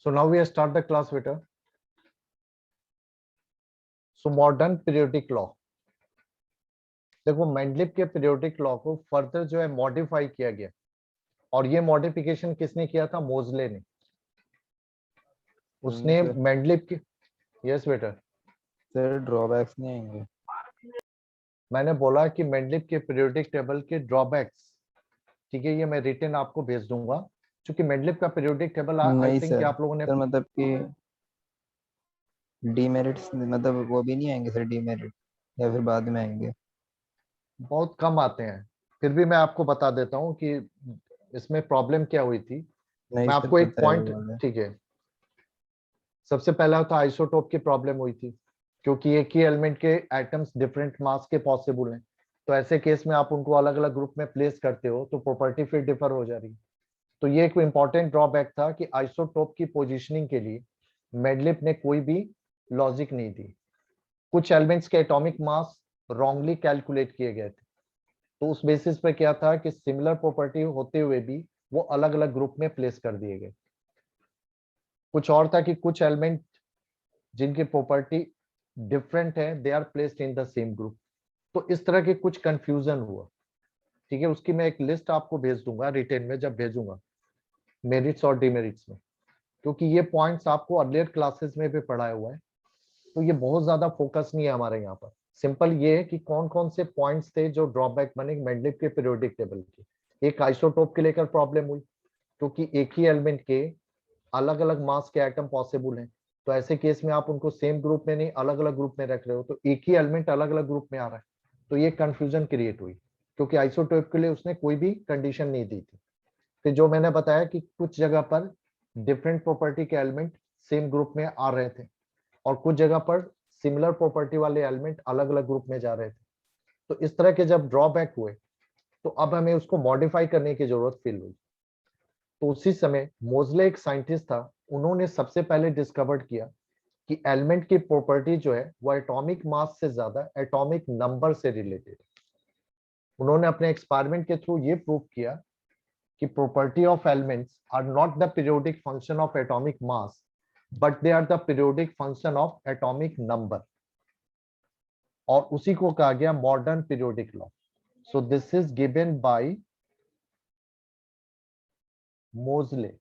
So now we start the class beta. So modern periodic law. देखो मेंडलिप के periodic law को further जो है मॉडिफाई किया गया, और ये मॉडिफिकेशन किसने किया था? मोजले ने। उसने मेंडलिप के, यस बेटा सर ड्रॉबैक्स नहीं आएंगे। मैंने बोला कि मेंडलिप के पीरियोडिक टेबल के ड्रॉबैक्स, ठीक है, ये मैं रिटन आपको भेज दूंगा, क्योंकि मेंडलिप का पीरियोडिक टेबल आई थिंक आप लोगों ने सर मतलब कि डीमेरिट्स मतलब वो भी नहीं आएंगे सर, डीमेरिट या फिर बाद में आएंगे? बहुत कम आते हैं, फिर भी मैं आपको बता देता हूँ कि इसमें प्रॉब्लम क्या हुई थी। नहीं मैं सर आपको एक पता है पॉइंट, वो वाला। ठीक है, सबसे पहला तो आइसोटोप की प्रॉब्लम हुई थी, क्योंकि एक ही एलिमेंट के एटम्स डिफरेंट मास के पॉसिबल हैं, तो ऐसे केस में आप उनको अलग अलग ग्रुप में प्लेस करते हो तो प्रॉपर्टी फिर डिफर हो जा रही है। तो ये एक इंपॉर्टेंट ड्रॉबैक था कि आइसोटोप की पोजीशनिंग के लिए मेडलिप ने कोई भी लॉजिक नहीं दी। कुछ एलिमेंट्स के एटॉमिक मास रॉन्गली कैलकुलेट किए गए थे, तो उस बेसिस पे क्या था कि सिमिलर प्रॉपर्टी होते हुए भी वो अलग अलग ग्रुप में प्लेस कर दिए गए। कुछ और था कि कुछ एलिमेंट जिनकी प्रॉपर्टी डिफरेंट है, they are placed in the same group. तो इस तरह के कुछ कंफ्यूजन हुआ, ठीक है। उसकी मैं एक लिस्ट आपको भेज दूंगा रिटेन में, जब भेजूंगा मेरिट्स और डिमेरिट्स में, क्योंकि ये पॉइंट्स आपको अर्लियर क्लासेस में भी पढ़ाया हुआ है, तो ये बहुत ज्यादा फोकस नहीं है हमारे यहाँ पर। सिंपल ये है कि कौन कौन से पॉइंट्स थे जो ड्रॉबैक बने मेंडलिप के पीरियोडिक टेबल के। एक आइसोटोप के लेकर प्रॉब्लम हुई, क्योंकि एक ही एलिमेंट के अलग अलग मास के एटम पॉसिबल हैं, तो ऐसे केस में आप उनको सेम ग्रुप में नहीं अलग अलग ग्रुप में रख रहे हो, तो एक ही एलिमेंट अलग अलग ग्रुप में आ रहा है, तो ये कंफ्यूजन क्रिएट हुई, क्योंकि आइसोटोप के लिए उसने कोई भी कंडीशन नहीं दी थी। फिर जो मैंने बताया कि कुछ जगह पर डिफरेंट प्रॉपर्टी के एलिमेंट सेम ग्रुप में आ रहे थे, और कुछ जगह पर सिमिलर प्रॉपर्टी वाले एलिमेंट अलग अलग ग्रुप में जा रहे थे। तो इस तरह के जब ड्रॉबैक हुए, तो अब हमें उसको मॉडिफाई करने की जरूरत फील हुई। तो उसी समय मोजले एक साइंटिस्ट था, उन्होंने सबसे पहले डिस्कवर किया कि एलिमेंट की प्रॉपर्टी जो है वो एटॉमिक मास से ज्यादा एटॉमिक नंबर से रिलेटेड। उन्होंने अपने एक्सपेरिमेंट के थ्रू ये प्रूव किया कि property of elements are not the periodic function of atomic mass, but they are the periodic function of atomic number, और उसी को कहा गया modern periodic law. So this is given by मोजले।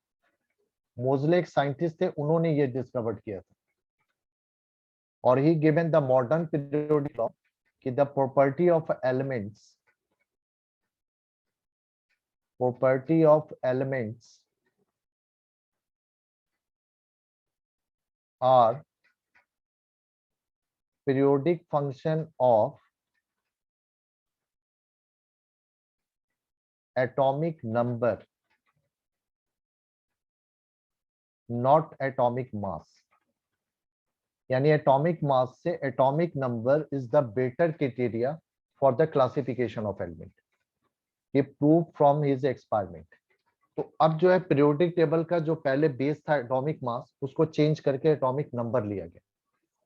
मोजले एक साइंटिस्ट थे, उन्होंने ये डिस्कवर किया था, और he given the modern periodic law कि the property of elements are periodic function of atomic number, not atomic mass। यानी एटॉमिक मास से atomic number is the better criteria for the classification of element. ये prove from his experiment. तो अब जो है periodic table का जो पहले बेस था एटॉमिक मास, उसको चेंज करके एटॉमिक नंबर लिया गया,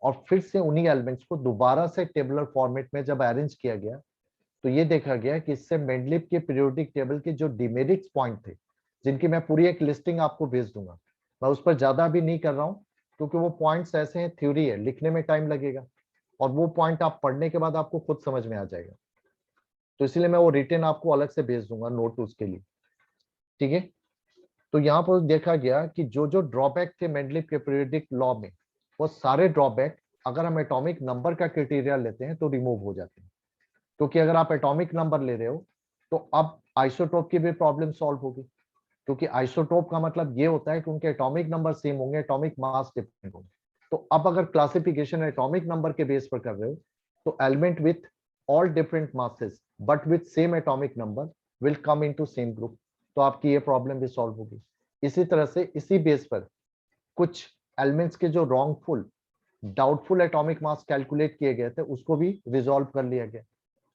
और फिर से उन्हीं एलिमेंट्स को दोबारा से टेबुलर फॉर्मेट में जब अरेंज किया गया, तो ये देखा गया कि इससे मेंडलिप के पीरियोडिक टेबल के जो डिमेरिट्स पॉइंट थे, जिनकी मैं पूरी एक लिस्टिंग आपको भेज दूंगा, मैं उस पर ज्यादा भी नहीं कर रहा हूँ, क्योंकि वो पॉइंट्स ऐसे हैं, थ्योरी है, लिखने में टाइम लगेगा, और वो पॉइंट आप पढ़ने के बाद आपको खुद समझ में आ जाएगा। तो इसलिए मैं वो रिटर्न आपको अलग से भेज दूंगा नोट उसके लिए, ठीक है। तो यहाँ पर देखा गया कि जो जो ड्रॉबैक थे मेंडलिप के पीरियोडिक लॉ में, वो सारे ड्रॉबैक अगर हम एटॉमिक नंबर का क्राइटेरिया लेते हैं तो रिमूव हो जाते हैं। क्योंकि अगर आप एटॉमिक नंबर ले रहे हो, तो अब आइसोटोप की भी प्रॉब्लम सॉल्व होगी, क्योंकि आइसोटोप का मतलब ये होता है कि उनके एटॉमिक नंबर सेम होंगे, एटॉमिक मास डिफरेंट होंगे। तो अब अगर क्लासिफिकेशन एटॉमिक नंबर के बेस पर कर रहे हो, तो element with all different masses but with same atomic number will come into same group, तो आपकी ये प्रॉब्लम भी सॉल्व होगी। इसी तरह से इसी बेस पर कुछ एलिमेंट्स के जो wrongful doubtful atomic mass calculate किए गए थे, उसको भी रिजॉल्व कर लिया गया,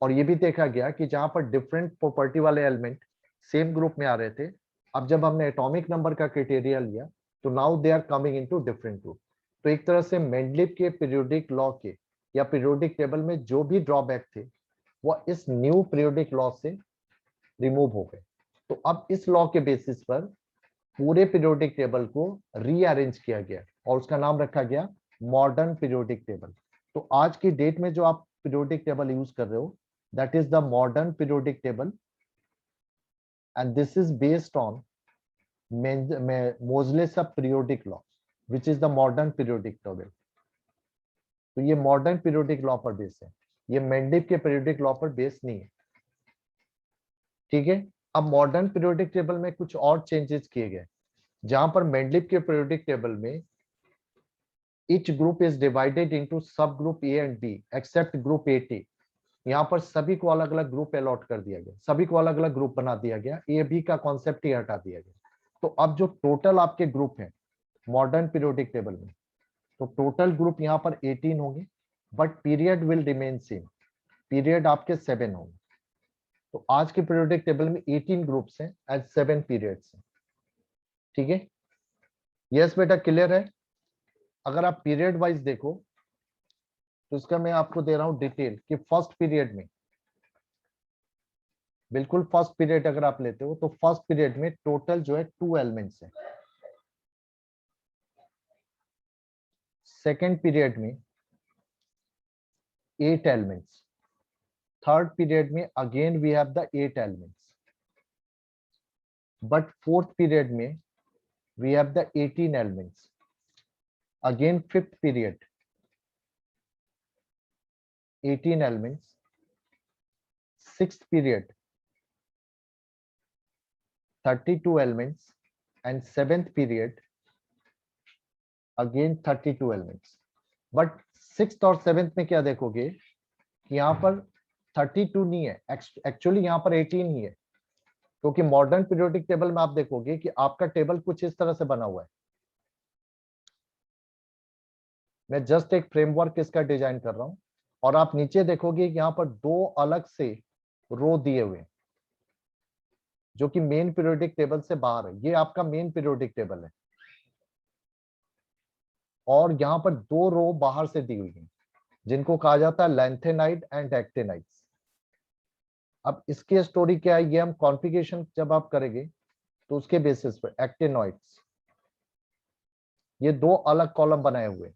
और ये भी देखा गया कि जहां पर डिफरेंट प्रॉपर्टी वाले एलिमेंट सेम ग्रुप में आ रहे थे, अब जब हमने एटॉमिक नंबर का क्राइटेरिया लिया, तो now they are coming into different group. तो एक तरह से मेंडलिप के पीरियोडिक लॉ के या पीरियोडिक टेबल में जो भी ड्रॉबैक थे, वो इस न्यू पीरियोडिक लॉ से रिमूव हो गए। तो अब इस लॉ के बेसिस पर पूरे पीरियोडिक टेबल को रीअरेंज किया गया और उसका नाम रखा गया मॉडर्न पीरियोडिक टेबल। तो आज की डेट में जो आप पीरियोडिक टेबल यूज कर रहे हो, that is the modern periodic table, and this is based on Moseley periodic law which is the modern periodic table. तो ये मॉडर्न पीरियोडिक लॉ पर बेस है, ये मेंडलिव के पीरियोडिक लॉ पर बेस नहीं है। ठीक है, अब मॉडर्न पीरियोडिक टेबल में कुछ और चेंजेस किए गए, जहां पर मेंडलिव के पीरियोडिक टेबल में each group is divided into subgroup A and B except group eight. यहाँ पर सभी को अलग अलग ग्रुप अलॉट कर दिया गया, सभी को अलग अलग ग्रुप बना दिया गया, ए बी का कॉन्सेप्ट ही हटा दिया गया। तो अब जो टोटल आपके ग्रुप है मॉडर्न पीरियोडिक टेबल में, तो टोटल ग्रुप यहाँ पर 18 होंगे, but period will remain same, period आपके 7 होंगे। तो आज के पीरियोडिक टेबल में 18 ग्रुप्स हैं एंड 7 पीरियड्स हैं। ठीक है, यस बेटा, क्लियर है? अगर आप पीरियड वाइज देखो तो इसका मैं आपको दे रहा हूं डिटेल कि फर्स्ट पीरियड में, बिल्कुल फर्स्ट पीरियड अगर आप लेते हो तो फर्स्ट पीरियड में टोटल जो है 2 एलिमेंट्स है। सेकेंड पीरियड में 8 एलिमेंट्स, थर्ड पीरियड में again we have the 8 elements, but fourth period में we have the 18 elements. Again fifth period 18 elements, sixth period 32 elements, and seventh period again 32 elements। But sixth और seventh में क्या देखोगे कि यहाँ पर 32 नहीं है, एक्चुअली यहाँ पर 18 ही है, क्योंकि मॉडर्न पीरियोडिक टेबल में आप देखोगे कि आपका टेबल कुछ इस तरह से बना हुआ है। मैं जस्ट एक फ्रेमवर्क इसका डिजाइन कर रहा हूं, और आप नीचे देखोगे कि यहाँ पर 2 अलग से रो दिए हुए हैं जो कि मेन पीरियोडिक टेबल से बाहर है। ये आपका मेन पीरियोडिक टेबल है, और यहाँ पर 2 रो बाहर से दी हुई है जिनको कहा जाता है लैंथेनाइड एंड एक्टेनाइड्स। अब इसकी स्टोरी क्या है, ये हम कॉन्फ़िगरेशन जब आप करेंगे तो उसके बेसिस पर एक्टेनॉइड्स, ये 2 अलग कॉलम बनाए हुए,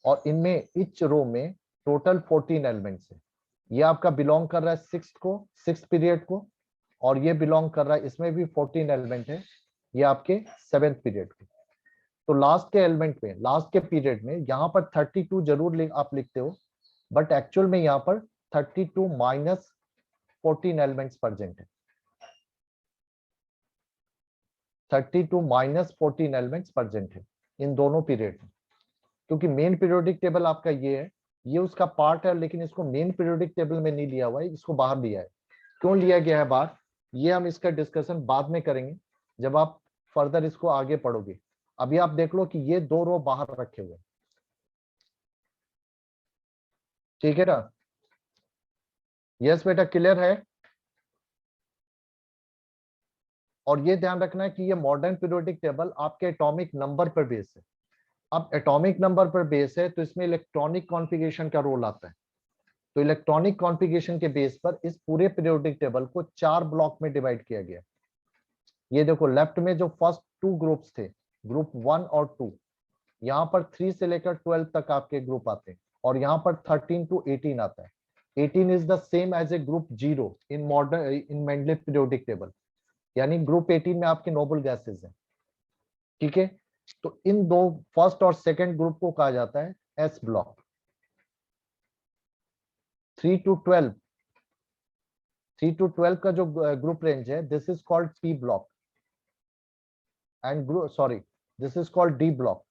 और इनमें इच रो में टोटल 14 एलिमेंट्स है। ये आपका बिलोंग कर रहा है सिक्स्थ पीरियड को, और ये बिलोंग कर रहा है, इसमें भी 14 एलिमेंट है, ये आपके 7th पीरियड को। तो लास्ट के एलिमेंट में, लास्ट के पीरियड में यहाँ पर 32 जरूर आप लिखते हो, बट एक्चुअल में यहाँ पर 32 माइनस 14 एलिमेंट्स प्रेजेंट है, 32 माइनस 14 एलिमेंट्स प्रेजेंट है इन दोनों पीरियड में। क्योंकि मेन पीरियोडिक टेबल आपका ये है, ये उसका पार्ट है, लेकिन इसको मेन पीरियोडिक टेबल में नहीं लिया हुआ है, इसको बाहर लिया है। क्यों लिया गया है बाहर, ये हम इसका डिस्कशन बाद में करेंगे जब आप फर्दर इसको आगे पढ़ोगे। अभी आप देख लो कि ये 2 रो बाहर रखे हुए, ठीक है ना? यस बेटा, क्लियर है? और ये ध्यान रखना है कि ये मॉडर्न पीरियोडिक टेबल आपके एटॉमिक नंबर पर बेस है। अब एटॉमिक नंबर पर बेस है तो इसमें इलेक्ट्रॉनिक कॉन्फ़िगरेशन का रोल आता है। तो इलेक्ट्रॉनिक कॉन्फ़िगरेशन के बेस पर इस पूरे पीरियोडिक टेबल को 4 ब्लॉक में डिवाइड किया गया। ये देखो लेफ्ट में जो फर्स्ट 2 ग्रुप्स थे, ग्रुप 1 और 2, यहाँ पर 3 से लेकर 12 तक आपके ग्रुप आते हैं, और यहाँ पर 13 to 18 आता है। 18 is the same as A group 0 in modern in Mendeleev periodic table, यानी ग्रुप 18 में आपके नोबल गैसेस हैं। ठीक है, तो इन 2 फर्स्ट और सेकंड ग्रुप को कहा जाता है एस ब्लॉक। 3 to 12 का जो ग्रुप रेंज है, this is called P block, and this is called D block,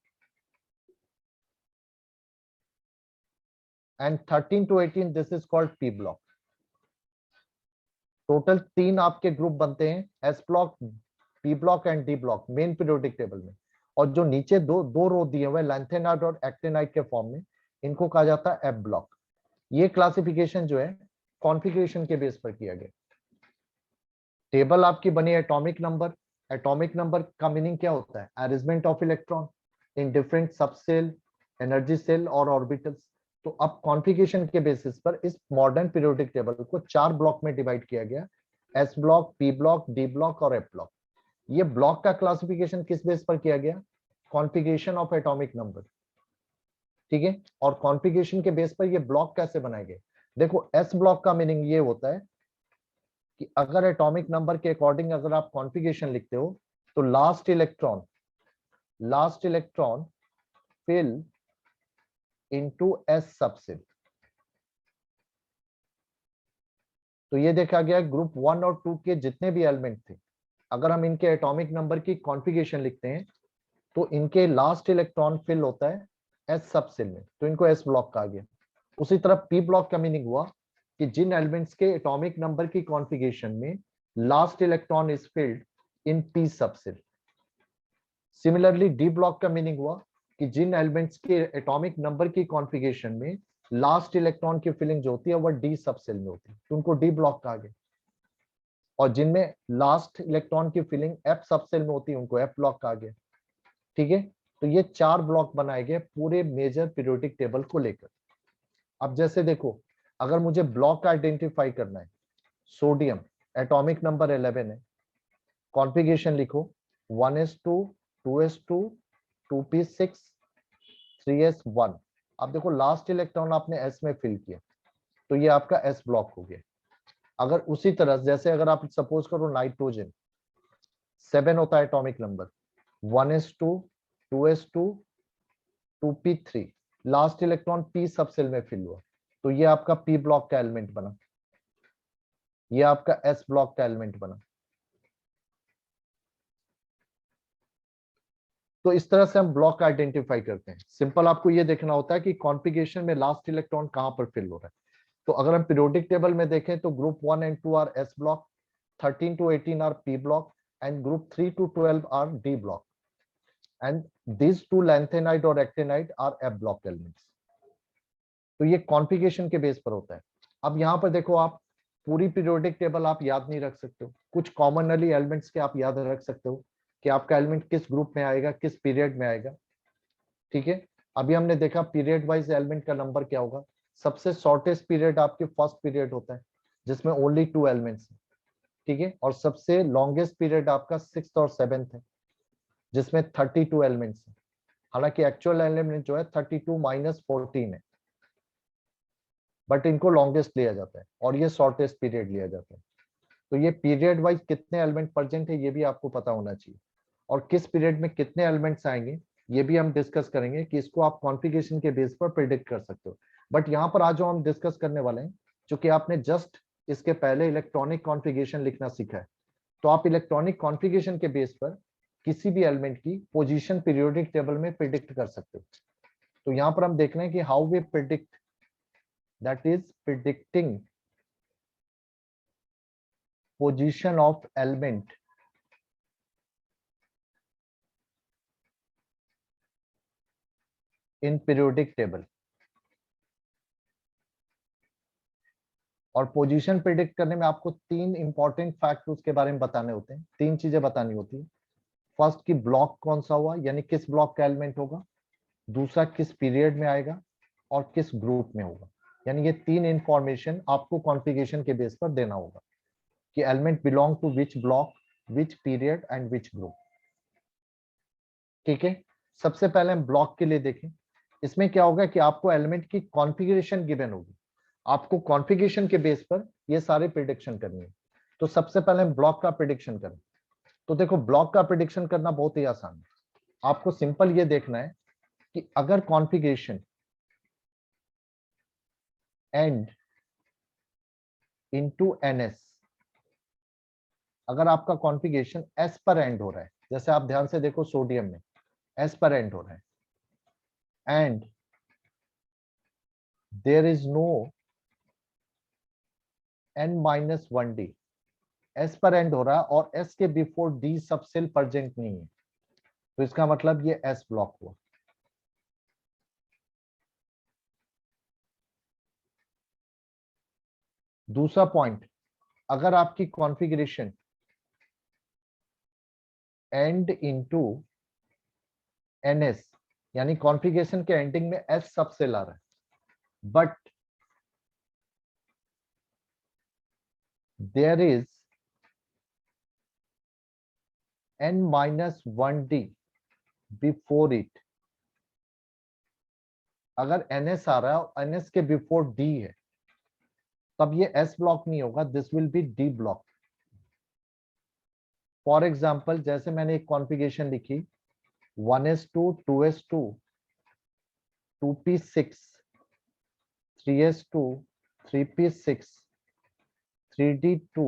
and 13 to 18 this is called P block. Total 3 आपके ग्रुप बनते हैं, S block, P block and D block main periodic table में। और जो नीचे दो रो दिए हुए लैंथेनाइड और एक्टिनाइड के फॉर्म में, इनको कहा जाता है एफ ब्लॉक। ये क्लासिफिकेशन जो है कॉन्फ़िगरेशन के बेस पर किया गया। टेबल आपकी बनी एटॉमिक नंबर, एटॉमिक नंबर का मीनिंग क्या होता है, arrangement of electron in different सब सेल, एनर्जी सेल और ऑर्बिटल्स। तो अब कॉन्फ़िगरेशन के बेसिस पर इस मॉडर्न पीरियोडिक टेबल को 4 ब्लॉक में डिवाइड किया गया, S block, P block, D block और एफ ब्लॉक। ये ब्लॉक का क्लासिफिकेशन किस बेस पर किया गया? कॉन्फ़िगरेशन ऑफ एटॉमिक नंबर, ठीक है। और कॉन्फ़िगरेशन के बेस पर ये ब्लॉक कैसे बनाए गए? देखो एस ब्लॉक का मीनिंग ये होता है कि अगर एटॉमिक नंबर के अकॉर्डिंग अगर आप कॉन्फ़िगरेशन लिखते हो तो last electron fill into S subshell. तो ये देखा गया ग्रुप 1 और 2 के जितने भी एलिमेंट थे, अगर हम इनके एटॉमिक नंबर की कॉन्फ़िगरेशन लिखते हैं तो इनके लास्ट इलेक्ट्रॉन फिल होता है एस सबसेल में, तो इनको एस ब्लॉक कहा गया। उसी तरह पी ब्लॉक का मीनिंग हुआ कि जिन एलिमेंट्स के एटॉमिक नंबर की कॉन्फ़िगरेशन में last electron is filled in P subshell. Similarly D block का मीनिंग हुआ कि जिन एलिमेंट्स के एटॉमिक नंबर की कॉन्फ़िगरेशन में लास्ट इलेक्ट्रॉन की फिलिंग जो होती है वह डी सबसेल में होती है, तो उनको डी ब्लॉक कहा गया। और जिनमें लास्ट इलेक्ट्रॉन की फिलिंग एफ सबसेल में होती है उनको एफ ब्लॉक कहा गया, ठीक है। तो ये 4 ब्लॉक बनाए गए पूरे मेजर पीरियोडिक टेबल को लेकर। अब जैसे देखो, अगर मुझे ब्लॉक आइडेंटिफाई करना है, सोडियम एटॉमिक नंबर 11 है, कॉन्फ़िगरेशन लिखो 1s2 2s2 2p6 3s1। अब देखो लास्ट इलेक्ट्रॉन आपने s में फिल किया तो ये आपका s ब्लॉक हो गया। अगर उसी तरह जैसे अगर आप सपोज करो नाइट्रोजन 7 होता है atomic number, 1s2 2s2 2p3, last electron p subshell में फिल हुआ तो ये आपका p ब्लॉक का एलिमेंट बना, ये आपका s ब्लॉक का एलिमेंट बना। तो इस तरह से हम ब्लॉक आइडेंटिफाई करते हैं। सिंपल आपको ये देखना होता है कि कॉन्फ़िगरेशन में लास्ट इलेक्ट्रॉन कहां पर फिल हो रहा है। तो अगर हम पीरियोडिक टेबल में देखें तो group 1 and 2 R S block, 13 to 18 R P block and group 3 to 12 R D block, and these two lanthanide और actinide R F block elements. तो ये कॉन्फ़िगरेशन के बेस पर होता है। अब यहाँ पर देखो, आप पूरी पीरियोडिक टेबल आप याद नहीं रख सकते हो, कुछ कॉमनली एलिमेंट्स के आप याद रख सकते हो कि आपका एलिमेंट किस ग्रुप में आएगा, किस पीरियड में आएगा, ठीक है। अभी हमने देखा पीरियड वाइज एलिमेंट का नंबर क्या होगा। सबसे शॉर्टेस्ट पीरियड आपके फर्स्ट पीरियड होता है जिसमें ओनली 2 एलिमेंट्स है, ठीक है। और सबसे लॉन्गेस्ट पीरियड आपका 6th और 7th है जिसमें 32 एलिमेंट्स है। हालांकि एक्चुअल एलिमेंट जो है 32 माइनस 14 है, बट इनको लॉन्गेस्ट लिया जाता है और ये शॉर्टेस्ट पीरियड लिया जाता है। तो ये पीरियड वाइज कितने एलिमेंट प्रेजेंट है ये भी आपको पता होना चाहिए, और किस पीरियड में कितने एलिमेंट्स आएंगे ये भी हम डिस्कस करेंगे कि इसको आप कॉन्फ़िगरेशन के बेस पर प्रिडिक्ट कर सकते हो। बट यहाँ पर आज जो हम डिस्कस करने वाले हैं, क्योंकि आपने जस्ट इसके पहले इलेक्ट्रॉनिक कॉन्फ़िगरेशन लिखना सीखा है, तो आप इलेक्ट्रॉनिक कॉन्फ़िगरेशन के बेस पर किसी भी एलिमेंट की पोजीशन पीरियोडिक टेबल में प्रिडिक्ट कर सकते हो। तो यहाँ पर हम देख रहे हैं कि how we predict, that is predicting position of element in periodic table। और पोजीशन प्रिडिक्ट करने में आपको 3 इंपॉर्टेंट फैक्ट उसके बारे में बताने होते हैं, 3 चीजें बतानी होती है। फर्स्ट की ब्लॉक कौन सा हुआ, यानी किस ब्लॉक का एलिमेंट होगा, दूसरा किस पीरियड में आएगा, और किस ग्रुप में होगा। यानी ये 3 इंफॉर्मेशन आपको कॉन्फ़िगरेशन के बेस पर देना होगा कि element belong to which block, which period and which group, ठीक है। सबसे पहले हम ब्लॉक के लिए देखें। इसमें क्या होगा कि आपको एलिमेंट की कॉन्फ़िगरेशन गिवन होगी, आपको कॉन्फ़िगरेशन के बेस पर ये सारे प्रिडिक्शन करनी है। तो सबसे पहले हम ब्लॉक का प्रिडिक्शन करें। तो देखो ब्लॉक का प्रिडिक्शन करना बहुत ही आसान है। आपको सिंपल ये देखना है कि अगर कॉन्फ़िगरेशन एंड इनटू एनएस, अगर आपका कॉन्फ़िगरेशन एस पर एंड हो रहा है, जैसे आप ध्यान से देखो सोडियम में एस पर एंड हो रहा है, and there is no n-1d, S पर एंड हो रहा है और एस के बिफोर डी सबसेल प्रेजेंट नहीं है, तो इसका मतलब ये एस ब्लॉक हुआ। दूसरा पॉइंट, अगर आपकी कॉन्फ़िगरेशन एंड इनटू एनएस, यानी कॉन्फ़िगरेशन के एंडिंग में एस सबसेल आ रहा है, but there is n-1d before it. अगर ns आ रहा है और ns के बिफोर d है तब ये s ब्लॉक नहीं होगा, this will be d block. For example जैसे मैंने एक कॉन्फ़िगरेशन लिखी 1s2 2s2 2p6 3s2 3p6 3d2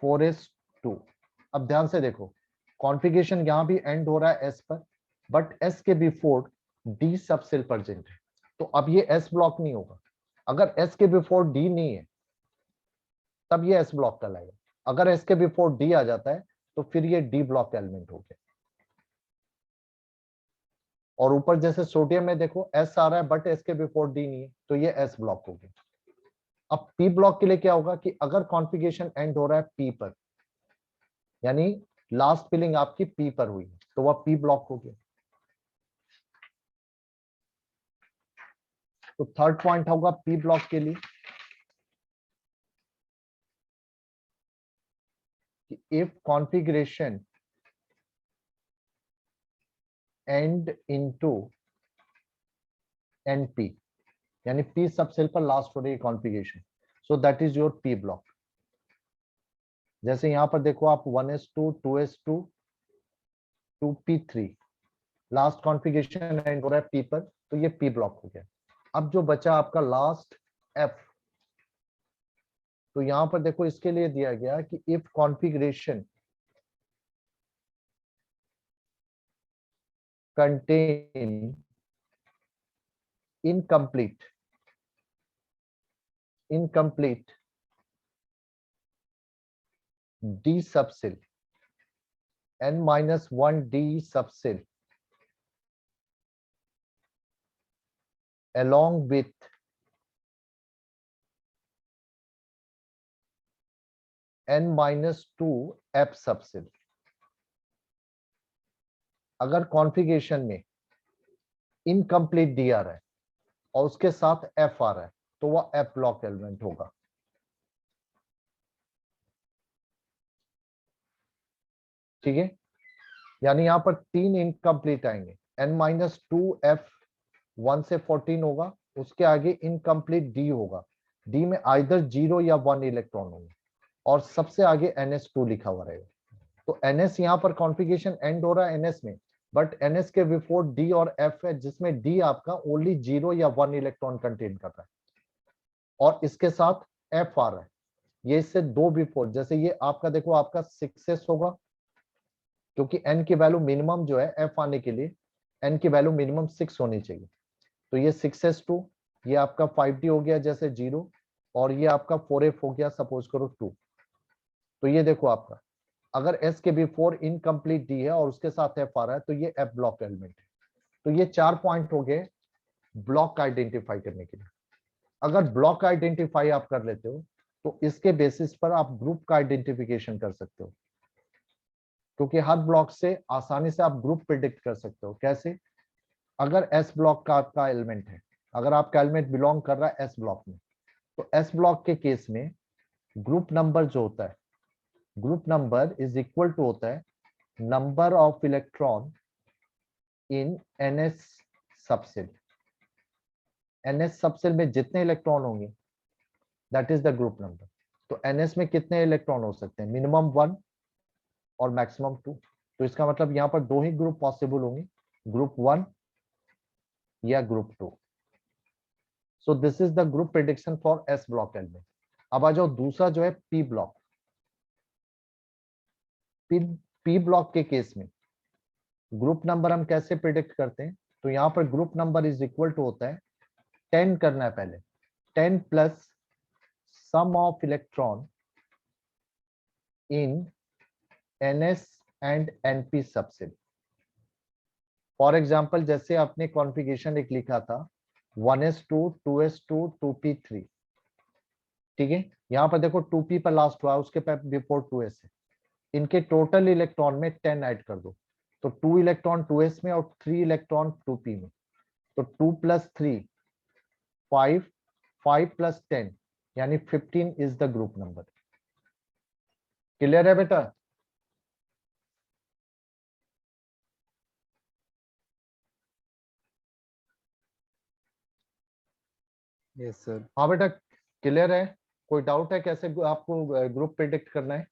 4s2। अब ध्यान से देखो कॉन्फ़िगरेशन यहां भी एंड हो रहा है s पर, बट s के बिफोर d सब सेल प्रेजेंट है, तो अब ये s ब्लॉक नहीं होगा। अगर s के बिफोर d नहीं है तब ये s ब्लॉक कहलाएगा। अगर s के बिफोर d आ जाता है तो फिर ये d ब्लॉक एलिमेंट हो गया। और ऊपर जैसे सोडियम में देखो s आ रहा है बट s के बिफोर d नहीं है, तो ये s ब्लॉक हो गया। अब p ब्लॉक के लिए क्या होगा कि अगर कॉन्फ़िगरेशन एंड हो रहा है p पर, यानी लास्ट फिलिंग आपकी p पर हुई तो वह p ब्लॉक हो गया। तो थर्ड पॉइंट होगा p ब्लॉक के लिए कि if configuration end into np, यानी p सबसेल पर लास्ट हो रही है configuration, so that is your p block. जैसे यहां पर देखो आप 1s2 2s2 2p3 last configuration and हो रहा है p पर, तो ये p ब्लॉक हो गया। अब जो बचा आपका लास्ट f, तो यहां पर देखो इसके लिए दिया गया कि if configuration contain incomplete d subcell n-1d subcell along with n-2 f subcell। अगर कॉन्फ़िगरेशन में इनकम्प्लीट d आ रहा है और उसके साथ f आ रहा है तो वह f ब्लॉक एलिमेंट होगा। ठीक है, यानी यहां पर 3 इनकम्प्लीट आएंगे, n-2 f 1 से 14 होगा, उसके आगे इनकम्प्लीट d होगा, d में आइदर 0 या 1 इलेक्ट्रॉन होंगे और सबसे आगे ns2 लिखा हुआ रहेगा। तो ns यहां पर कॉन्फ़िगरेशन एंड हो रहा है ns में, बट ns के बिफोर d और f है जिसमें d आपका ओनली 0 या 1 इलेक्ट्रॉन कंटेन कर रहा है और इसके साथ f आ रहा है, ये इससे 2 बिफोर। जैसे ये आपका देखो आपका 6s होगा, क्योंकि n की वैल्यू मिनिमम जो है f आने के लिए n की वैल्यू मिनिमम 6 होनी चाहिए, तो ये 6s2, ये आपका 5d हो गया जैसे 0 और ये आपका 4f हो गया सपोज करो 2। तो ये देखो आपका अगर s के बिफोर इनकम्प्लीट d है और उसके साथ f आ रहा है तो ये f ब्लॉक एलिमेंट है। तो ये 4 पॉइंट हो गए ब्लॉक आइडेंटिफाई करने के लिए। अगर ब्लॉक आइडेंटिफाई आप कर लेते हो तो इसके बेसिस पर आप ग्रुप का आइडेंटिफिकेशन कर सकते हो, क्योंकि हर ब्लॉक से आसानी से आप ग्रुप प्रिडिक्ट कर सकते हो। कैसे? अगर s ब्लॉक का आपका एलिमेंट है, अगर आपका एलिमेंट बिलोंग कर रहा है s ब्लॉक में, तो s ब्लॉक के केस में ग्रुप नंबर जो होता है, group number is equal to होता है number of electron in ns subshell. ns subshell में जितने इलेक्ट्रॉन होंगे that is the group number. तो ns में कितने इलेक्ट्रॉन हो सकते हैं? मिनिमम 1 और मैक्सिमम 2। तो इसका मतलब यहाँ पर 2 ही ग्रुप पॉसिबल होंगे, ग्रुप 1 या group 2। So this is the group prediction for s block element. अब आ जाओ दूसरा जो है p ब्लॉक। p ब्लॉक के केस में ग्रुप नंबर हम कैसे प्रिडिक्ट करते हैं? तो यहाँ पर group number is equal to होता है 10 करना है पहले, 10 plus sum of electron in ns and np subshell. For example जैसे आपने कॉन्फ़िगरेशन एक लिखा था 1s2 2s2 2p3, ठीक है, यहाँ पर देखो 2p पर लास्ट हुआ, उसके बिफोर 2s है, इनके टोटल इलेक्ट्रॉन में 10 ऐड कर दो, तो 2 इलेक्ट्रॉन 2s में और 3 इलेक्ट्रॉन 2p में, तो 2 प्लस 3 5, 5 प्लस 10 यानी 15 is the group number. Clear है बेटा? Yes sir. हाँ बेटा, क्लियर है? कोई डाउट है कैसे आपको ग्रुप प्रिडिक्ट करना है?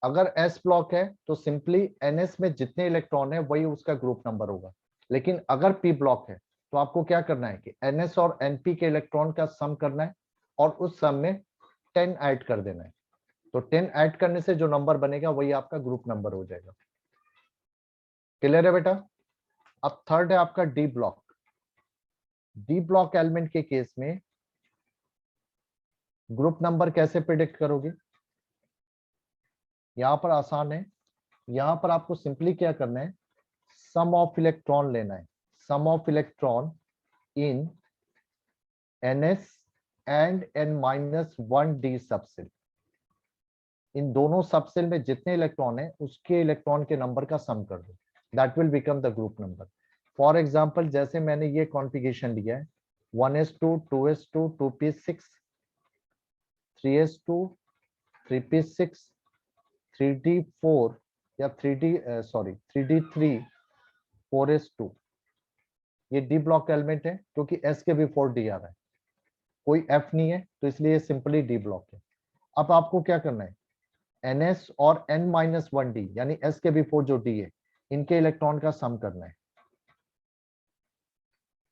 अगर एस ब्लॉक है तो सिंपली एनएस में जितने इलेक्ट्रॉन है वही उसका ग्रुप नंबर होगा। लेकिन अगर पी ब्लॉक है तो आपको क्या करना है कि एनएस और एनपी के इलेक्ट्रॉन का सम करना है और उस सम में 10 ऐड कर देना है। तो 10 ऐड करने से जो नंबर बनेगा वही आपका ग्रुप नंबर हो जाएगा। क्लियर है बेटा? अब थर्ड है आपका D block. D block element के केस में ग्रुप नंबर कैसे प्रिडिक्ट करोगे? यहां पर आसान है। यहां पर आपको सिंपली क्या करना है, सम ऑफ इलेक्ट्रॉन लेना है। Sum of electron in ns and n-1d subshell. इन दोनों सबसेल में जितने इलेक्ट्रॉन है उसके इलेक्ट्रॉन के नंबर का सम कर दो, that will become the group number. For example जैसे मैंने ये कॉन्फ़िगरेशन लिया है 1s2 2s2 2p6 3s2 3p6 3d4 या 3d सॉरी 3d3 4s2, ये डी ब्लॉक एलिमेंट है क्योंकि एस के बिफोर डी आ रहा है, कोई एफ नहीं है तो इसलिए सिंपली डी ब्लॉक है। अब आपको क्या करना है, ns और n-1d यानी s के बिफोर जो d है इनके इलेक्ट्रॉन का सम करना है।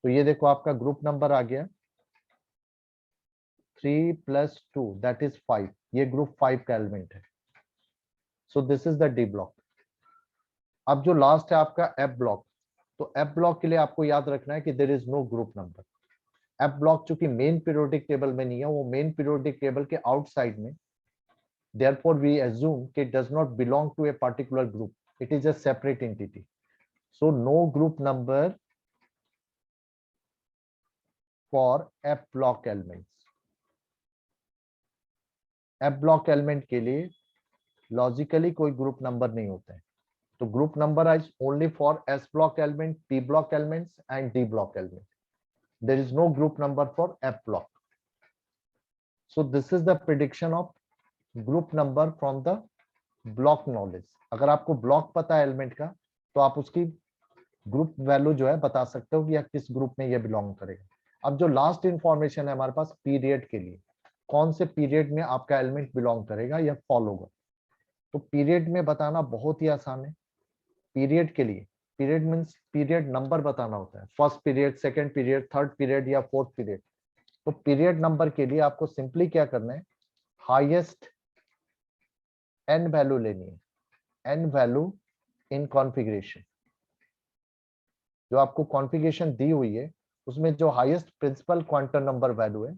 तो ये देखो आपका ग्रुप नंबर आ गया 3 + 2 दैट इज 5, ये ग्रुप 5 का एलिमेंट है। So this is the D block. अब जो लास्ट है आपका एफ ब्लॉक, तो एफ ब्लॉक के लिए आपको याद रखना है कि there is no group number. F block चूंकि मेन पीरियोडिक टेबल में नहीं है, वो मेन पीरियोडिक टेबल के आउटसाइड में, therefore we assume it does not belong to a particular group, it is a separate entity, so no group number for f block elements। f block element के लिए logically कोई group number नहीं होता है, तो group number is only for s block element, p block elements and d block element, there is no group number for f block। so this is the prediction of group number from the block knowledge। अगर आपको block पता है element का तो आप उसकी group value जो है बता सकते हो कि या किस ग्रुप में ये बिलोंग करेगा। अब जो लास्ट इंफॉर्मेशन है हमारे पास पीरियड के लिए, कौन से पीरियड में आपका एलिमेंट बिलोंग करेगा या फॉल होगा, तो पीरियड में बताना बहुत ही आसान है। पीरियड के लिए, पीरियड मींस पीरियड नंबर बताना होता है, first period, second period, third period या फोर्थ पीरियड। तो पीरियड नंबर के लिए आपको सिंपली क्या करना है, हाईएस्ट एन वैल्यू लेनी है, एन वैल्यू इन कॉन्फ़िगरेशन। जो आपको कॉन्फ़िगरेशन दी हुई है उसमें जो highest principal quantum number value है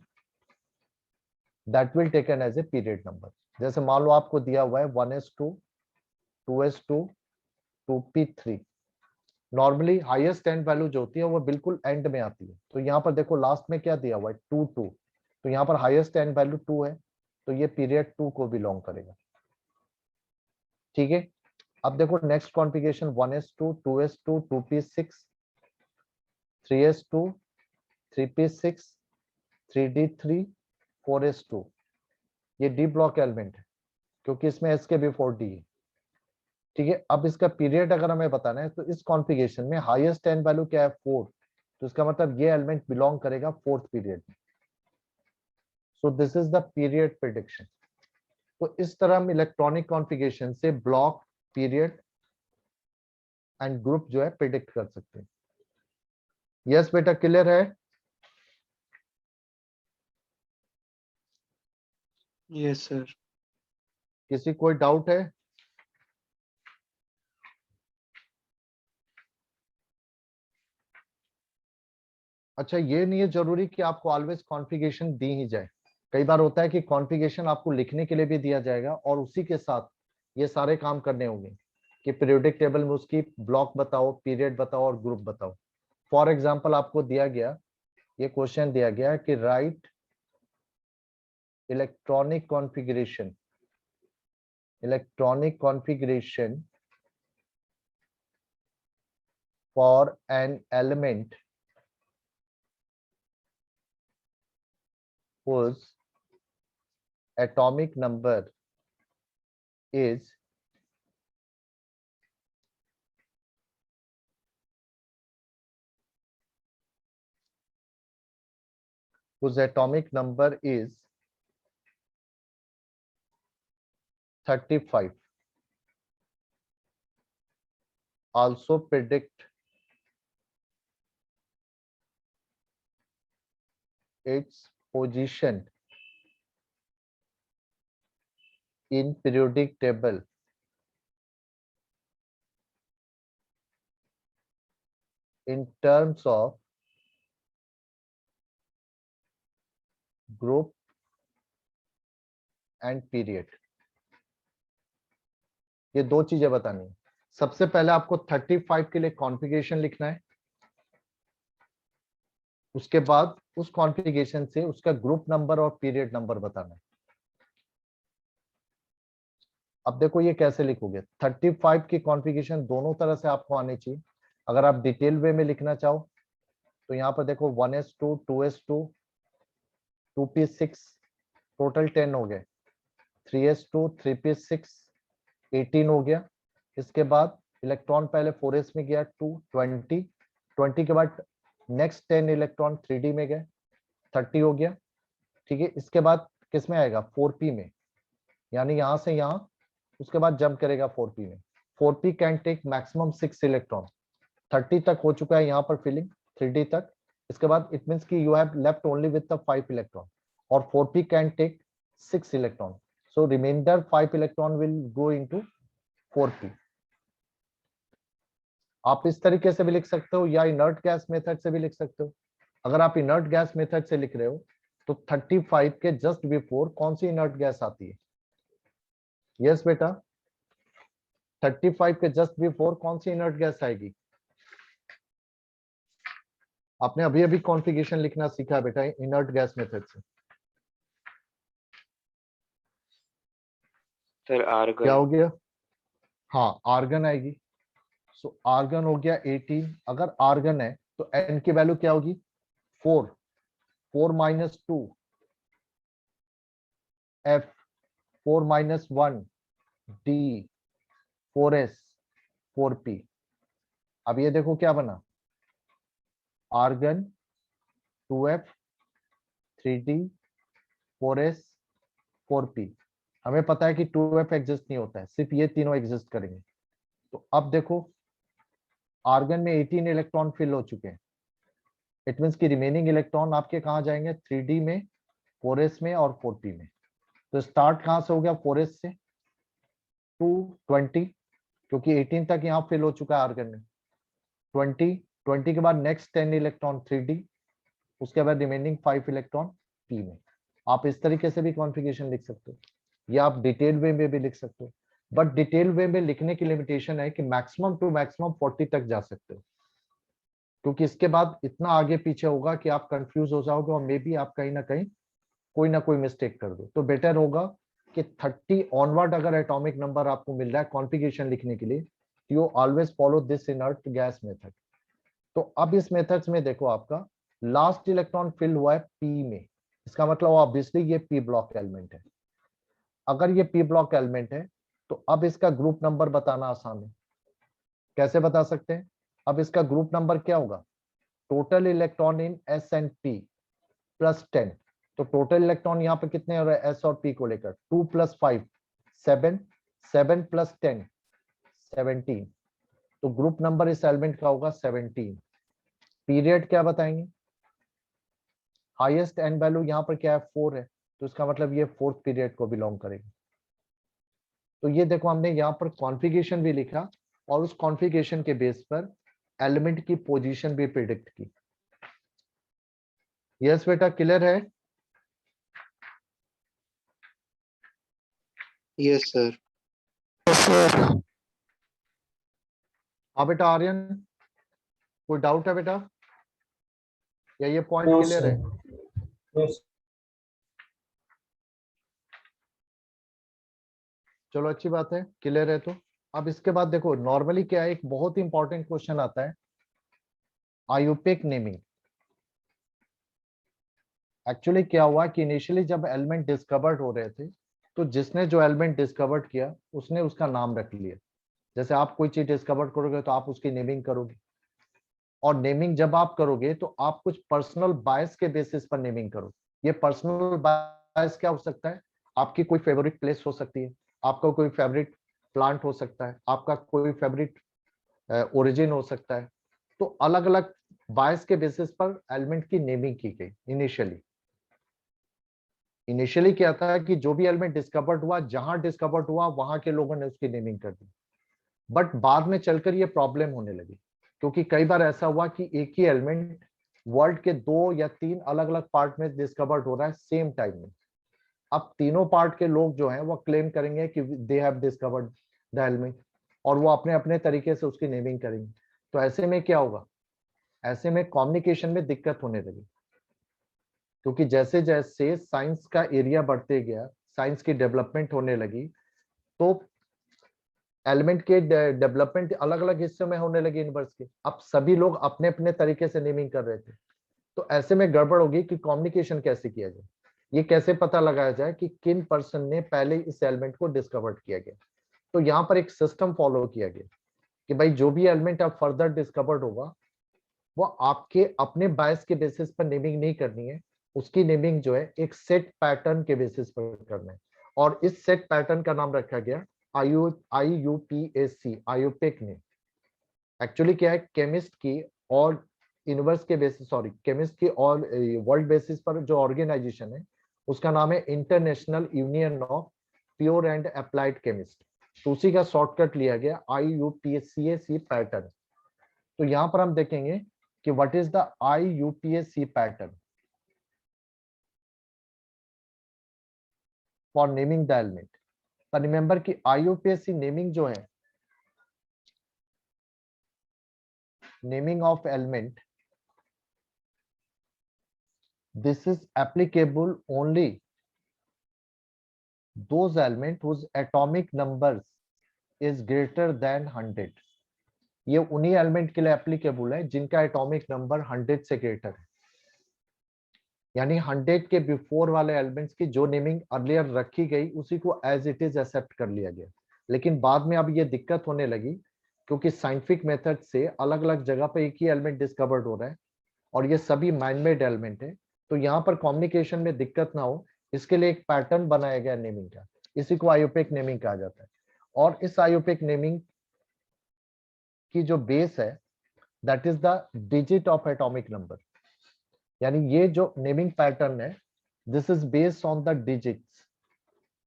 that will taken as a period number. जैसे मान लो आपको दिया हुआ है 1s2 2s2 2p3, normally highest and value जो होती है वो बिल्कुल एंड में आती है, तो यहाँ पर देखो लास्ट में क्या दिया हुआ है 2 2, तो यहाँ पर हाईएस्ट एंड वैल्यू 2 है, तो ये पीरियड 2 को बिलोंग करेगा। ठीक है, अब देखो next configuration 1s2 2s2 2p6 3s2 3p6 3d3 4s2, ये डी ब्लॉक एलिमेंट है क्योंकि इसमें एस के बिफोर डी है। ठीक है, अब इसका पीरियड अगर हमें बताना है तो इस कॉन्फ़िगरेशन में हाईएस्ट एन वैल्यू क्या है 4, तो इसका मतलब ये एलिमेंट बिलोंग करेगा फोर्थ पीरियड में। सो this is the period prediction. तो इस तरह हम इलेक्ट्रॉनिक कॉन्फ़िगरेशन से ब्लॉक, पीरियड एंड ग्रुप जो है प्रिडिक्ट कर सकते हैं। यस बेटा, क्लियर है? Yes sir. किसी कोई डाउट है? अच्छा, ये नहीं है जरूरी कि आपको ऑलवेज कॉन्फ़िगरेशन दी ही जाए, कई बार होता है कि कॉन्फ़िगरेशन आपको लिखने के लिए भी दिया जाएगा और उसी के साथ ये सारे काम करने होंगे कि पीरियोडिक टेबल में उसकी ब्लॉक बताओ, पीरियड बताओ और ग्रुप बताओ। फॉर एग्जांपल आपको दिया गया, ये क्वेश्चन दिया गया कि right electronic configuration, electronic configuration for an element whose atomic number is whose atomic number is 35 also predict its position in periodic table in terms of group and period। ये दो चीजें बतानी है। सबसे पहले आपको 35 के लिए कॉन्फ़िगरेशन लिखना है, उसके बाद उस कॉन्फ़िगरेशन से उसका ग्रुप नंबर और पीरियड नंबर बताना है। अब देखो ये कैसे लिखोगे, 35 की कॉन्फ़िगरेशन दोनों तरह से आपको आनी चाहिए। अगर आप डिटेल वे में लिखना चाहो तो यहाँ पर देखो 1s2 2s2 2p6 टोटल 10 हो गए, 3s2 3p6 18 हो गया। इसके बाद इलेक्ट्रॉन पहले 4s में गया 2 20 20 के बाद नेक्स्ट 10 इलेक्ट्रॉन 3d में गए 30 हो गया। ठीक है, इसके बाद किस में आएगा 4p में, यानी यहां से यहां, उसके बाद जंप करेगा 4p में। 4p can take maximum 6 electron. 30 तक हो चुका है यहाँ पर फिलिंग 3d तक। इसके बाद इट मींस कि you have left only with the 5 electron और 4p can take 6 electron, so reminder 5 electron will go into 4p। आप इस तरीके से भी लिख सकते हो या इनर्ट गैस मेथड से भी लिख सकते हो। अगर आप इनर्ट गैस मेथड से लिख रहे हो तो 35 के जस्ट बिफोर कौन सी इनर्ट गैस आती है? यस बेटा, 35 के जस्ट बिफोर कौन सी इनर्ट गैस आएगी? आपने अभी अभी कॉन्फ़िगरेशन लिखना सीखा है बेटा इनर्ट गैस मेथड से। Sir argon. क्या हो गया? हाँ, आर्गन आएगी। सो आर्गन हो गया 18। अगर आर्गन है तो एन की वैल्यू क्या होगी? 4 4 minus 2 F 4 minus 1 D 4s 4p। अब ये देखो क्या बना, argon 2f 3d 4s 4p। हमें पता है कि 2f एग्जिस्ट नहीं होता है, सिर्फ ये तीनों एग्जिस्ट करेंगे। तो अब देखो आर्गन में 18 इलेक्ट्रॉन फिल हो चुके हैं। इट मींस कि रिमेनिंग इलेक्ट्रॉन आपके कहाँ जाएंगे? 3d में 4s में और 4p में। तो स्टार्ट कहाँ से हो गया? 4s से 220, क्योंकि 18 तक यहाँ फिल हो चुका है आर्गन में। 20 के बाद नेक्स्ट 10 इलेक्ट्रॉन 3d, उसके बाद रिमेनिंग 5 इलेक्ट्रॉन p में। आप इस तरीके से भी कॉन्फ़िगरेशन लिख सकते हो या आप डिटेल वे में भी लिख सकते हो, बट डिटेल वे में लिखने की लिमिटेशन है कि मैक्सिमम टू मैक्सिमम 40 तक जा सकते हो, क्योंकि इसके बाद इतना आगे पीछे होगा कि आप कंफ्यूज हो जाओगे और मे बी आप कहीं ना कहीं कोई ना कोई मिस्टेक कर दो। तो बेटर होगा कि 30 ऑनवर्ड अगर एटॉमिक नंबर आपको मिल रहा है कॉन्फ़िगरेशन लिखने के लिए, you always follow this inert gas method. तो अब इस मेथड्स में देखो आपका लास्ट इलेक्ट्रॉन फिल हुआ है p में, इसका मतलब ऑब्वियसली ये p ब्लॉक एलिमेंट है। अगर ये p ब्लॉक एलिमेंट है तो अब इसका ग्रुप नंबर बताना आसान है। कैसे बता सकते हैं? अब इसका ग्रुप नंबर क्या होगा? Total electron in s and p plus 10। तो टोटल इलेक्ट्रॉन यहाँ पे कितने हो रहे हैं s और p को लेकर? 2 प्लस 5 7 7 प्लस 10 17। तो ग्रुप नंबर इस एलिमेंट का होगा 17। पीरियड क्या बताएंगे? हाईएस्ट एन वैल्यू यहाँ पर क्या है? 4 है, तो इसका मतलब ये 4th पीरियड को बिलोंग करेगी। तो ये देखो हमने यहाँ पर कॉन्फ़िगरेशन भी लिखा और उस कॉन्फ़िगरेशन के बेस पर एलिमेंट की पोजीशन भी प्रिडिक्ट की। यस बेटा, क्लियर है? Yes sir. हाँ बेटा आर्यन, कोई डाउट है बेटा या ये पॉइंट क्लियर है? चलो अच्छी बात है, क्लियर है। तो अब इसके बाद देखो नॉर्मली क्या है, एक बहुत ही इंपॉर्टेंट क्वेश्चन आता है, आईयूपीएक नेमिंग। एक्चुअली क्या हुआ कि इनिशियली जब एलिमेंट डिस्कवर्ड हो रहे थे तो जिसने जो एलिमेंट डिस्कवर्ड किया उसने उसका नाम रख लिया। जैसे आप कोई चीज डिस्कवर करोगे तो आप उसकी नेमिंग करोगे। और नेमिंग जब आप करोगे तो आप कुछ पर्सनल बायस के बेसिस पर नेमिंग करो। ये पर्सनल बायस क्या हो सकता है? आपकी कोई फेवरेट प्लेस हो सकती है, आपका कोई फेवरेट प्लांट हो सकता है, आपका कोई फेवरेट ओरिजिन हो सकता है। तो अलग अलग बायस के बेसिस पर एलिमेंट की नेमिंग की गई। इनिशियली क्या था कि जो भी एलिमेंट डिस्कवर्ड हुआ, जहां डिस्कवर्ड हुआ वहां के लोगों ने उसकी नेमिंग कर दी। बट बाद में चलकर ये प्रॉब्लम होने लगी, क्योंकि कई बार ऐसा हुआ कि एक ही एलिमेंट वर्ल्ड के 2 या 3 अलग अलग पार्ट में डिस्कवर्ड हो रहा है सेम टाइम में। अब तीनों पार्ट के लोग जो हैं वो क्लेम करेंगे कि they have discovered the element, और वो अपने अपने तरीके से उसकी नेमिंग करेंगे। तो ऐसे में क्या होगा? ऐसे में कम्युनिकेशन में दिक्कत होने लगी, क्योंकि जैसे जैसे साइंस का एरिया बढ़ते गया, साइंस की डेवलपमेंट होने लगी, तो एलिमेंट के डेवलपमेंट अलग अलग हिस्सों में होने लगे यूनिवर्स के। अब सभी लोग अपने अपने तरीके से नेमिंग कर रहे थे। तो ऐसे में गड़बड़ होगी कि कम्युनिकेशन कैसे किया जाए, ये कैसे पता लगाया जाए कि किन पर्सन ने पहले इस एलिमेंट को डिस्कवर किया गया। तो यहाँ पर एक सिस्टम फॉलो किया गया कि भाई जो भी एलिमेंट अब फर्दर डिस्कवर्ड होगा, वो आपके अपने बायस के बेसिस पर नेमिंग नहीं करनी है। उसकी नेमिंग जो है एक सेट पैटर्न के बेसिस पर करना है, और इस सेट पैटर्न का नाम रखा गया IUPAC, आयुपेक ने। एक्चुअली क्या है, केमिस्ट की और यूनिवर्स के बेसिस, सॉरी, केमिस्ट की और वर्ल्ड बेसिस पर जो ऑर्गेनाइजेशन है उसका नाम है international union of pure and applied chemist. तो उसी का शॉर्टकट लिया गया IUPAC पैटर्न। तो यहाँ पर हम देखेंगे कि what is the IUPAC pattern for naming the element. पर रिमेंबर कि IUPAC नेमिंग जो है, naming of element, this is applicable only those element whose atomic numbers is greater than 100। ये उन्हीं एलिमेंट के लिए एप्लीकेबल है जिनका एटॉमिक नंबर 100 से ग्रेटर है। यानी 100 के बिफोर वाले एलिमेंट्स की जो नेमिंग अर्लियर रखी गई उसी को एज इट इज एक्सेप्ट कर लिया गया। लेकिन बाद में अब ये दिक्कत होने लगी, क्योंकि साइंटिफिक मेथड से अलग अलग जगह पे एक ही एलिमेंट डिस्कवर्ड हो रहा है और ये सभी मैन मेड एलिमेंट है। तो यहाँ पर कम्युनिकेशन में दिक्कत ना हो, इसके लिए एक पैटर्न बनाया गया नेमिंग का। इसी को आयुपेक नेमिंग कहा जाता है। और इस आयुपेक नेमिंग की जो बेस है, that is the digit of atomic number. यानी ये जो नेमिंग पैटर्न है, this is based on the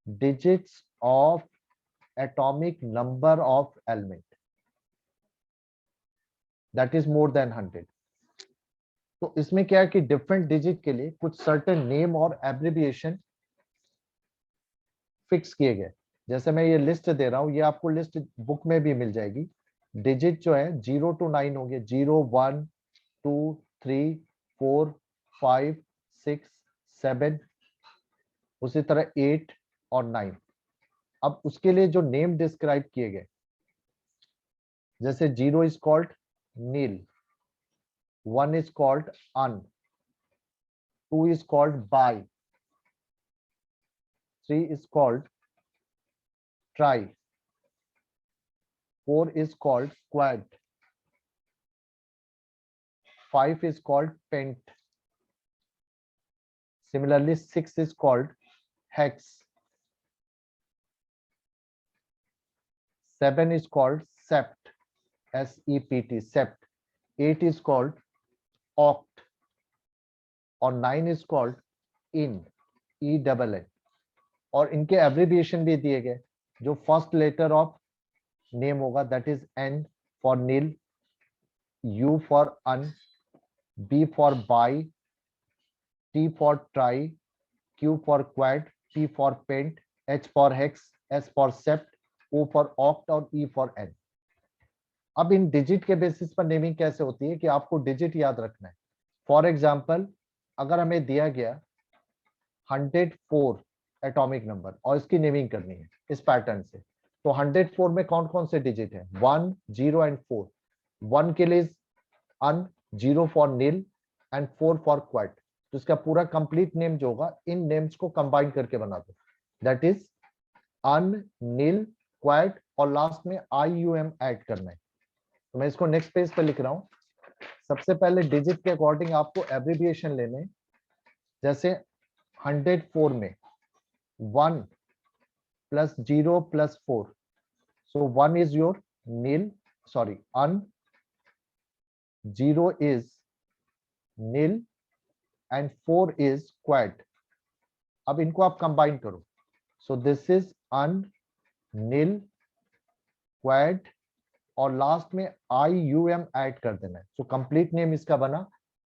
digits of atomic number of element that is more than 100। तो इसमें क्या है कि डिफरेंट डिजिट के लिए कुछ सर्टेन नेम और एब्रिविएशन फिक्स किए गए। जैसे मैं ये लिस्ट दे रहा हूं, ये आपको लिस्ट बुक में भी मिल जाएगी। डिजिट जो है 0 to 9 होंगे, 0 1 2 3 4 5 6 7, उसी तरह 8 और 9। अब उसके लिए जो नेम डिस्क्राइब किए गए, जैसे 0 is called nil, 1 is called un, 2 is called by, 3 is called try, 4 is called quad, 5 is called pent, similarly 6 is called hex, 7 is called sept, sept, sept, 8 is called oct, और 9 is called in, e-double-n। और इनके abbreviation भी दिए गए। जो first letter of name होगा that is N for nil, U for un, B for bi, T for tri, Q for quad, P for pent, H for hex, S for sept, O for oct और E for N। अब इन digit के basis पर naming कैसे होती है कि आपको डिजिट याद रखना है। फॉर एग्जाम्पल, अगर हमें दिया गया 104 एटॉमिक नंबर और इसकी नेमिंग करनी है इस पैटर्न से, तो 104 में कौन कौन से डिजिट है? 1 0 एंड 4। 1 के लिए un, 0 for nil and 4 for quad. तो इसका पूरा कंप्लीट नेम जो होगा इन नेम्स को कंबाइन करके बना दो, that is un, nil, quad और लास्ट में IUM ऐड करना है। तो मैं इसको नेक्स्ट पेज पे लिख रहा हूं। सबसे पहले डिजिट के अकॉर्डिंग आपको एब्रिविएशन लेने, जैसे 104 में 1 plus 0 plus 4, so 1 is your nil, sorry, un, 0 is nil and 4 is quad. अब इनको आप कंबाइन करो, so this is un, nil, quad और लास्ट में IUM ऐड कर देना है, so कंप्लीट नेम इसका बना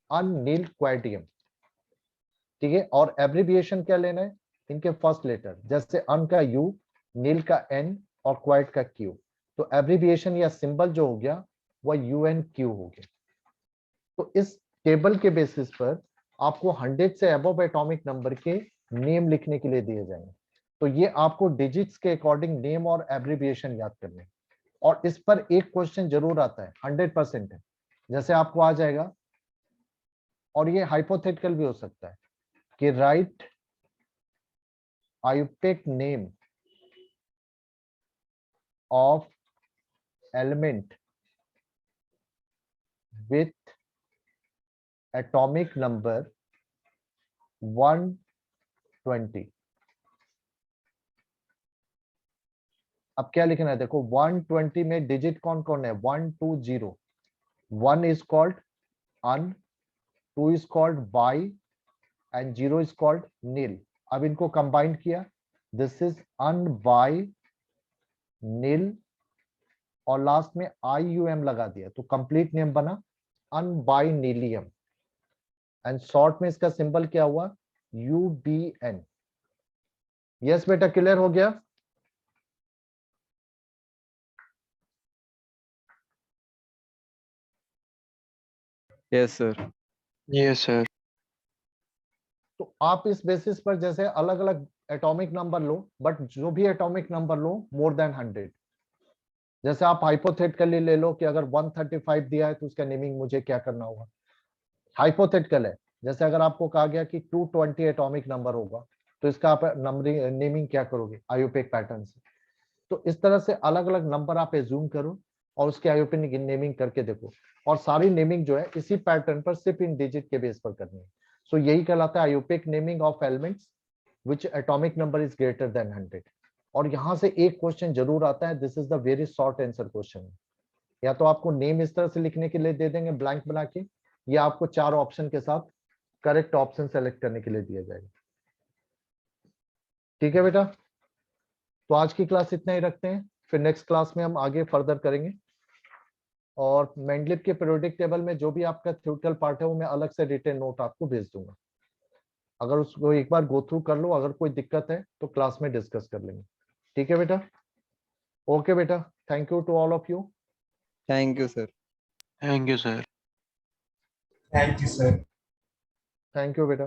un, nil, quadium. ठीक है, और एब्रिविएशन क्या लेना है, इनके फर्स्ट लेटर, जैसे अन का U, नील का N और क्वाइट का Q, तो एब्रिविएशन या सिंबल जो हो गया वह UNQ हो गया। तो इस टेबल के बेसिस पर आपको 100 से अबव एटॉमिक नंबर के नेम लिखने के लिए दिए जाएंगे। तो ये आपको डिजिट्स के अकॉर्डिंग नेम और एब्रिविएशन याद करने, और इस पर एक क्वेश्चन जरूर आता है, 100% है। जैसे आपको आ जाएगा, और ये हाइपोथेटिकल भी हो सकता है कि right IUPAC name of element with atomic number 120। अब क्या लिखना है, देखो 120 में डिजिट कौन कौन है, 120। 1 is called un, 2 is called bi and 0 is called nil। अब इनको कंबाइन किया, this is un by nil और लास्ट में IUM लगा दिया, तो कंप्लीट नेम बना un by nilium and short में इसका सिंबल क्या हुआ, UBN। यस बेटा, क्लियर हो गया? Yes sir. Yes sir. तो आप इस बेसिस पर जैसे अलग अलग एटॉमिक नंबर लो, बट जो भी एटॉमिक नंबर लो मोर देन 100। जैसे आप हाइपोथेटिकली ले लो कि अगर 135 दिया है तो उसका नेमिंग मुझे क्या करना होगा, हाइपोथेटिकल है। जैसे अगर आपको कहा गया कि 220 एटॉमिक नंबर होगा तो इसका आप नंबरिंग नेमिंग क्या करोगे, IUPAC पैटर्न से। तो इस तरह से अलग अलग नंबर आप एज्यूम करो और उसके IUPAC नेमिंग करके देखो, और सारी नेमिंग जो है इसी पैटर्न पर सिर्फ इन डिजिट के बेस पर करनी है। सो यही कहलाता है IUPAC naming of elements which atomic number is greater than 100। और यहाँ से एक क्वेश्चन जरूर आता है, this is the very short answer question. या तो आपको नेम इस तरह से लिखने के लिए दे देंगे ब्लैंक बना के, या आपको 4 ऑप्शन के साथ करेक्ट ऑप्शन सेलेक्ट करने के लिए दिया जाएगा। ठीक है बेटा, तो आज की क्लास इतना ही रखते हैं, फिर नेक्स्ट क्लास में हम आगे फर्दर करेंगे। और मेंडलिप के पीरियोडिक टेबल में जो भी आपका थ्योरेटिकल पार्ट है वो मैं अलग से रिटन नोट आपको भेज दूंगा, अगर उसको एक बार गो थ्रू कर लो, अगर कोई दिक्कत है तो क्लास में डिस्कस कर लेंगे। ठीक है बेटा, ओके बेटा, thank you to all of you. Thank you sir. Thank you sir. Thank you sir. Thank you बेटा।